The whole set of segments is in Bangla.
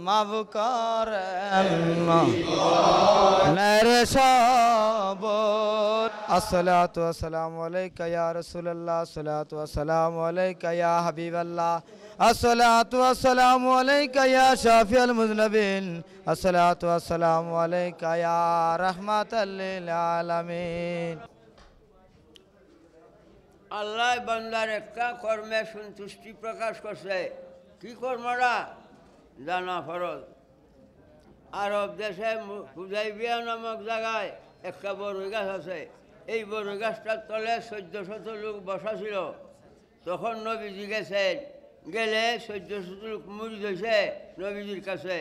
মাফ করেন মেরে সবর। আসসালাতু ওয়াসসালামু আলাইকা ইয়া রাসূলুল্লাহ, আসসালাতু ওয়াসসালামু আলাইকা ইয়া হাবিবাল্লাহ, আসসালাতু ওয়াসসালামু আলাইকা ইয়া শাফিউল মুযনিবিন, আসসালাতু ওয়াসসালামু আলাইকা ইয়া রাহমাতাল লিল আলামিন। আল্লাহ বান্দার একটা কর্মে সন্তুষ্টি প্রকাশ করছে। কি কর্মরা? জানা ফরজ। আরব দেশে হুদাইবিয়া নামক জায়গায় একটা বড়ই গাছ আছে। এই বড়ই গাছটার তলে 1400 লোক বসা ছিল। তখন নবীজি গেছেন, গেলে 1400 লোক মুরিদ হয়েছে নবীজির কাছে।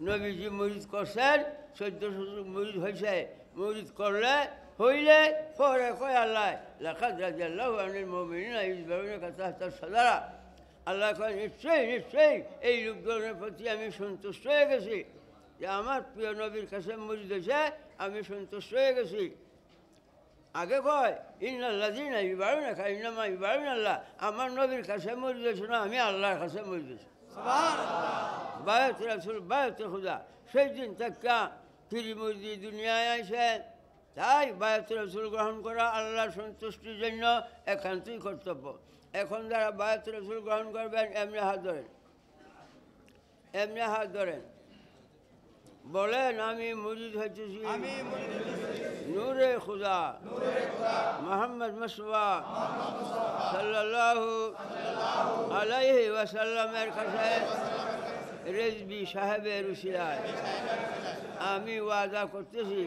নবীজি মুরিদ করছেন, 1400 লোক মুরিদ হয়েছে। মুরিদ করলে হইলে পরে কয় আল্লাহ লাকাদ রাদিয়াল্লাহু আনিল মুমিনিনা ইয বায়ুনাকা তাহতা শাজারা। আল্লাহ কয় নিশ্চয়ই নিশ্চয়ই এই লোকজনের প্রতি আমি সন্তুষ্ট হয়ে গেছি, যে আমার প্রিয় নবীর কাছে মুরিদ হয়েছে, আমি সন্তুষ্ট হয়ে গেছি। আগে কয় ইন্নাল্লাযীনা ইউবায়ুনাকা ইন্নামা ইউবায়ুনাল্লাহ, আমার নবীর কাছে মুরিদ হয়েছে না, আমি আল্লাহর কাছে মুরিদ হয়েছি। সুবহানাল্লাহ। বায়াত রাসূল বায়াত খুদা। সেই দিন থেকে পীর মুরিদি দুনিয়ায় আইছেন। তাই বায়াত রাসূল গ্রহণ করা আল্লাহর সন্তুষ্টির জন্য একান্তই কর্তব্য। এখন যারা বায়াত রাসূল গ্রহণ করবেন, এমনি হাত ধরেন, এমনি হাত ধরেন, বলেন আমি মুরিদ হইতেছি নূরে খুদা মুহাম্মদ মুস্তাফা সাল্লাল্লাহু আলাইহি ওয়াসাল্লামের কাছে রেজবি সাহেবের উসিলায় আমি ওয়াদা করতেছি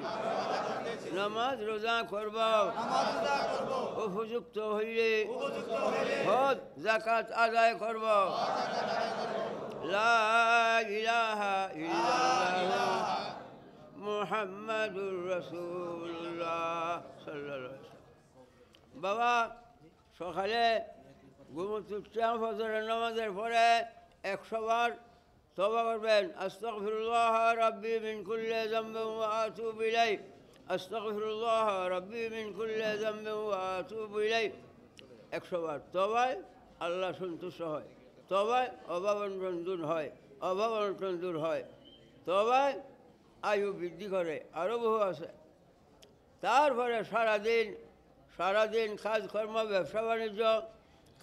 নামাজ রোজা করব, উপযুক্ত হইলে হজ যাকাত আদায় করব। লা ইলাহা ইল্লাল্লাহ মুহাম্মাদুর রাসূলুল্লাহ সাল্লাল্লাহু আলাইহি ওয়াসাল্লাম। বাবা সকালে ঘুমোচ্ছেন, ফজরের নামাজের পরে 100 বার তওবা করবেন। আস্তাগফিরুল্লাহ রাব্বি মিন কুল্লি যামবিন ওয়া আতুবু ইলাইহি, আস্তাগফিরুল্লাহ রাব্বি মিন কুল্লি যামবিন ওয়া আতুবু ইলাইহি। 100 বার তওবায় আল্লাহ সন্তুষ্ট হয়, তওবায় অভাব অনটন দূর হয়, অভাব অনটন দূর হয়, তওবায় আয়ু বৃদ্ধি করে, আরও বহু আছে। তারপরে সারাদিন কাজকর্ম ব্যবসা বাণিজ্য,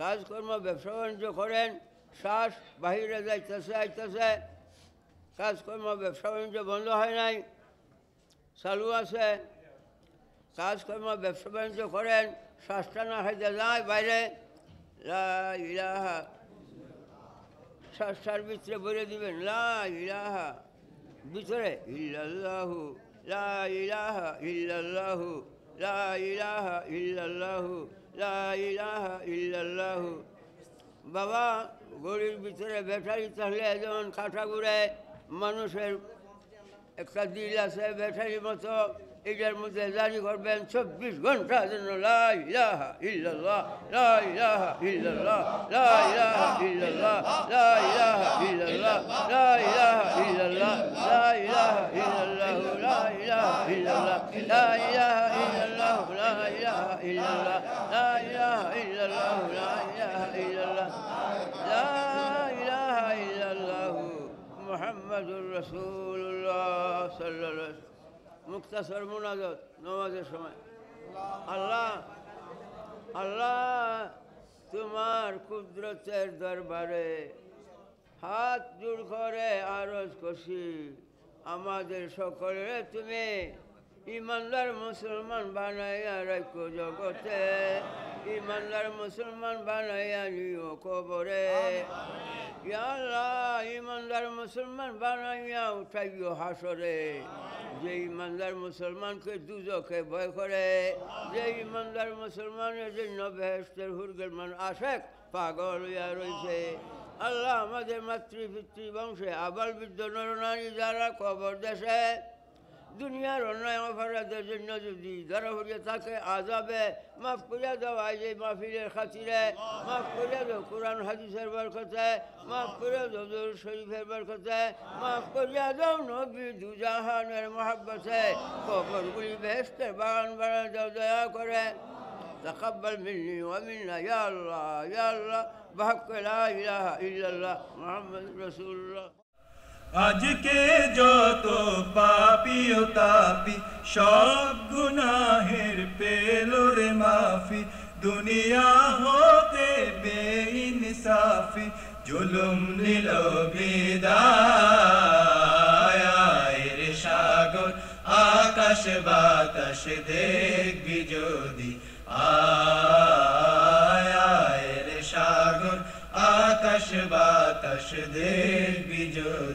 কাজকর্ম ব্যবসা বাণিজ্য করেন, শ্বাস বাহিরে যাইতেছে আইতেছে, কাজকর্ম ব্যবসা বাণিজ্য বন্ধ হয় নাই, চালু আছে। কাজকর্ম ব্যবসা বাণিজ্য করেন, শ্বাসটা না খাইতে যায় বাইরে, লা ইলাহা, শ্বাসটার ভিতরে বলে দিবেন লা ইলাহা, ভিতরে ইল্লাল্লাহু, লা ইলাহা ইল্লাল্লাহু, লা ইলাহা ইল্লাল্লাহু, লা ইলাহা ইল্লাল্লাহু। বাবা গড়ির ভিতরে ব্যাটারি থাকলে যেমন কাঠা ঘুরে, মানুষের একটা দিল আছে ব্যাটারির মতো, এটার মধ্যে জারি করবেন 24 ঘন্টা যেন লা ইলাহা ইল্লাল্লাহ, লা ইলাহা ইল্লাল্লাহ, লা ইলাহা ইল্লাল্লাহ, লা ইলাহা ইল্লাল্লাহ, লা ইলাহা ইল্লাল্লাহ, লা ইলাহা ইল্লাল্লাহ, লা ইলাহা ইল্লাল্লাহ, লা ইলাহা ইল্লাল্লাহ, লা ইলাহা ইল্লাল্লাহ, লা ইলাহা ইল্লাল্লাহ, লা ইলাহা ইল্লাল্লাহ, লা ইলাহা ইল্লাল্লাহ মুহাম্মাদুর রাসূলুল্লাহ সাল্লাল্লাহু আলাইহি ওয়াসাল্লাম। মুক্তাসর মুনাজাত নামাজের সময়। আল্লাহ আল্লাহ তোমার কুদরতের দরবারে হাত জোড় করে আরজ করছি, আমাদের সকলে তুমি ইমানদার মুসলমান বানাইয়া রাখো জগতে, ইমানদার মুসলমান বানাইয়া নিও কবরে। ইয়া আল্লাহ ইমানদার মুসলমান বানাইয়া উঠাইও হাসরে। যে ইমানদার মুসলমানকে দুজকে ভয় করে, যে ইমানদার মুসলমানের জন্য বেহেশতের হুরগের মান আশেক পাগল হইয়া রয়েছে। আল্লাহ আমাদের মাতৃপিতৃ বংশে আবাল বৃদ্ধ নরনারী যারা কবর দেশে দুনিয়ার অন্যায় অপরাধের জন্য যদি ধরা হইয়া থাকে আযাবে মাফ করিয়া দাও। আজ এই মাহফিলের খাতিরে মাফ করিয়া দাও, কোরআন হাদিসের বরকতে মাফ করিয়া দাও, দরুদ শরীফের বরকতে মাফ করিয়া দাও, নবী দুজাহানের মহব্বতে কবরগুলি বেহেশতের বাগান বানায় দাও দয়া করে। تقبل مني ومنا يا الله يا الله بحق لا إله إلا الله محمد رسول الله আজকে যত পাপী ও তাপী সব গুনাহের পেল রে মাফি দুনিয়া হতে বেইনসাফি জুলুম নিল বিদায় আয় রে সাগর আকাশ বাতাস দেখবি যদি আয় আয় রে সাগর আকাশ বাতাস দেখবি যদি